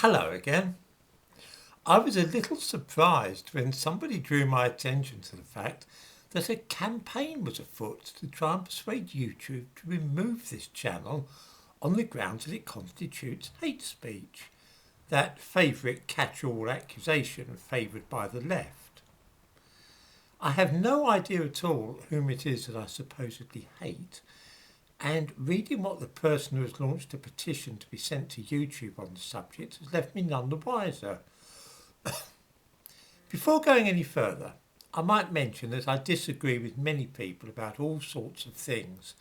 Hello again. I was a little surprised when somebody drew my attention to the fact that a campaign was afoot to try and persuade YouTube to remove this channel on the grounds that it constitutes hate speech, that favourite catch-all accusation favoured by the left. I have no idea at all whom it is that I supposedly hate, and reading what the person who has launched a petition to be sent to YouTube on the subject has left me none the wiser. Before going any further, I might mention that I disagree with many people about all sorts of things,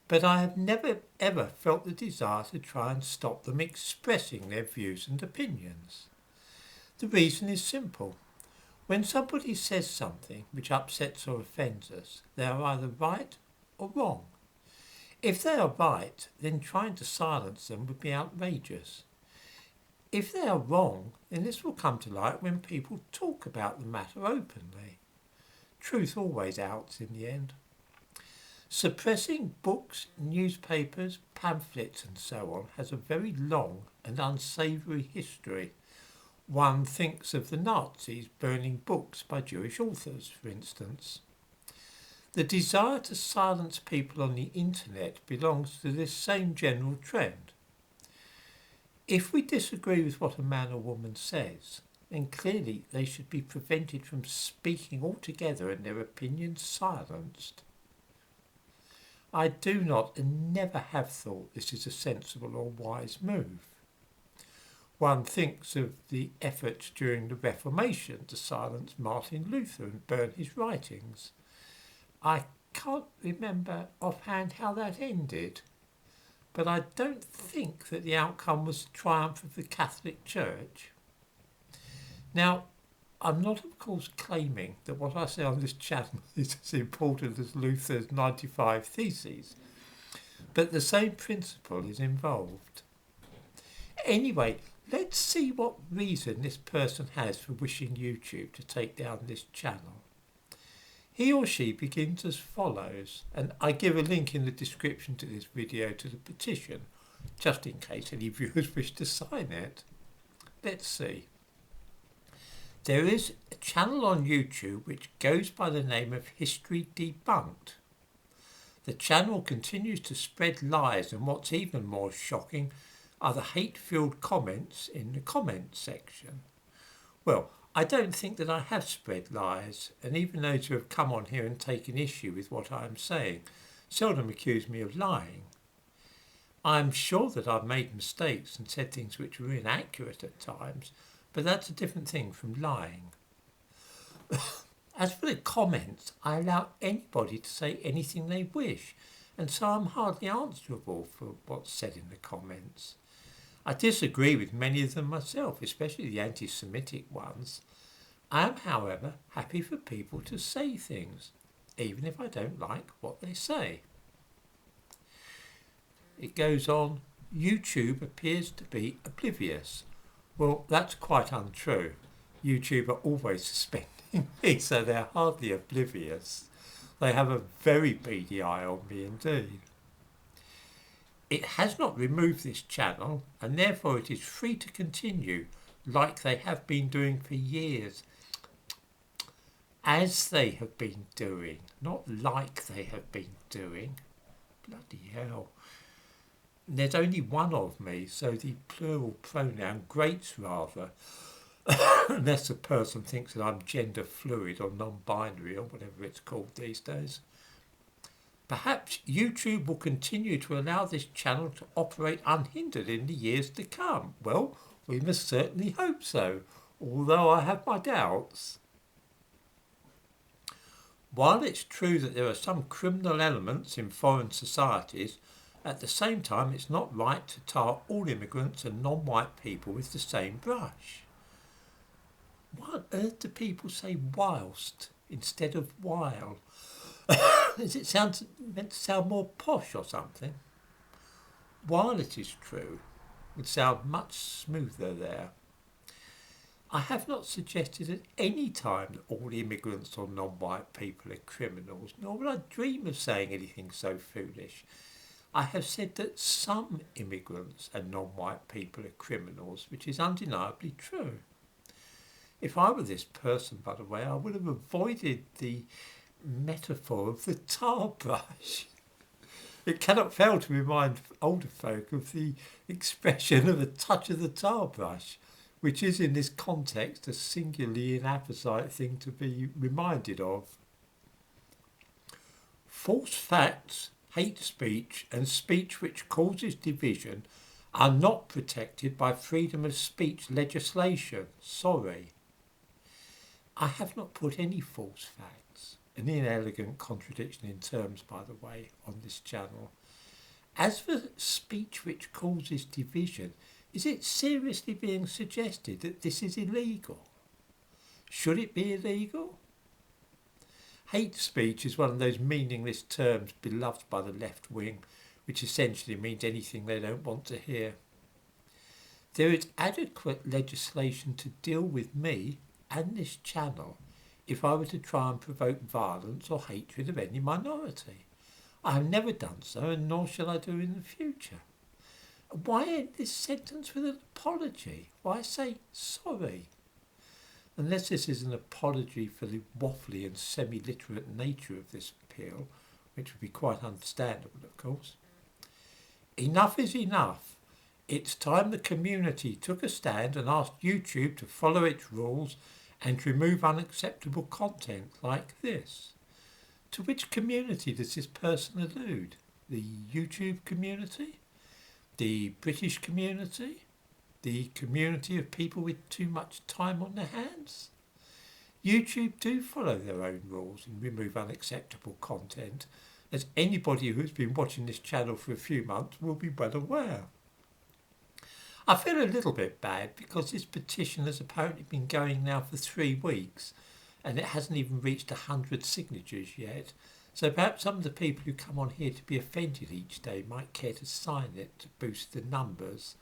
but I have never ever felt the desire to try and stop them expressing their views and opinions. The reason is simple. When somebody says something which upsets or offends us, they are either right or wrong. If they are right, then trying to silence them would be outrageous. If they are wrong, then this will come to light when people talk about the matter openly. Truth always outs in the end. Suppressing books, newspapers, pamphlets and so on has a very long and unsavoury history. One thinks of the Nazis burning books by Jewish authors, for instance. The desire to silence people on the internet belongs to this same general trend. If we disagree with what a man or woman says, then clearly they should be prevented from speaking altogether and their opinions silenced. I do not and never have thought this is a sensible or wise move. One thinks of the efforts during the Reformation to silence Martin Luther and burn his writings. I can't remember offhand how that ended, but I don't think that the outcome was the triumph of the Catholic Church. Now, I'm not, of course, claiming that what I say on this channel is as important as Luther's 95 Theses, but the same principle is involved. Anyway, let's see what reason this person has for wishing YouTube to take down this channel. He or she begins as follows, and I give a link in the description to this video to the petition, just in case any viewers wish to sign it. Let's see. There is a channel on YouTube which goes by the name of History Debunked. The channel continues to spread lies, and what's even more shocking are the hate-filled comments in the comments section. Well, I don't think that I have spread lies, and even those who have come on here and taken issue with what I am saying seldom accuse me of lying. I am sure that I've made mistakes and said things which were inaccurate at times, but that's a different thing from lying. As for the comments, I allow anybody to say anything they wish, and so I'm hardly answerable for what's said in the comments. I disagree with many of them myself, especially the anti-Semitic ones. I am, however, happy for people to say things, even if I don't like what they say. It goes on, YouTube appears to be oblivious. Well, that's quite untrue. YouTube are always suspending me, so they're hardly oblivious. They have a very beady eye on me indeed. It has not removed this channel, and therefore it is free to continue like they have been doing for years. As they have been doing, not like they have been doing. Bloody hell. There's only one of me, so the plural pronoun grates rather, unless the person thinks that I'm gender fluid or non-binary or whatever it's called these days. Perhaps YouTube will continue to allow this channel to operate unhindered in the years to come. Well, we must certainly hope so, although I have my doubts. While it's true that there are some criminal elements in foreign societies, at the same time it's not right to tar all immigrants and non-white people with the same brush. Why on earth do people say whilst instead of while? Is it meant to sound more posh or something? While it is true, would sound much smoother there. I have not suggested at any time that all immigrants or non-white people are criminals, nor would I dream of saying anything so foolish. I have said that some immigrants and non-white people are criminals, which is undeniably true. If I were this person, by the way, I would have avoided the metaphor of the tar brush. It cannot fail to remind older folk of the expression of a touch of the tar brush, which is in this context a singularly inapposite thing to be reminded of. False facts, hate speech and speech which causes division are not protected by freedom of speech legislation. Sorry. I have not put any false facts, an inelegant contradiction in terms, by the way, on this channel. As for speech which causes division, is it seriously being suggested that this is illegal? Should it be illegal? Hate speech is one of those meaningless terms beloved by the left wing, which essentially means anything they don't want to hear. There is adequate legislation to deal with me and this channel if I were to try and provoke violence or hatred of any minority. I have never done so, and nor shall I do in the future. Why end this sentence with an apology? Why say sorry? Unless this is an apology for the waffly and semi-literate nature of this appeal, which would be quite understandable, of course. Enough is enough. It's time the community took a stand and asked YouTube to follow its rules and to remove unacceptable content like this. To which community does this person allude? The YouTube community? The British community? The community of people with too much time on their hands? YouTube do follow their own rules and remove unacceptable content, as anybody who's been watching this channel for a few months will be well aware. I feel a little bit bad because this petition has apparently been going now for 3 weeks and it hasn't even reached 100 signatures yet. So perhaps some of the people who come on here to be offended each day might care to sign it to boost the numbers.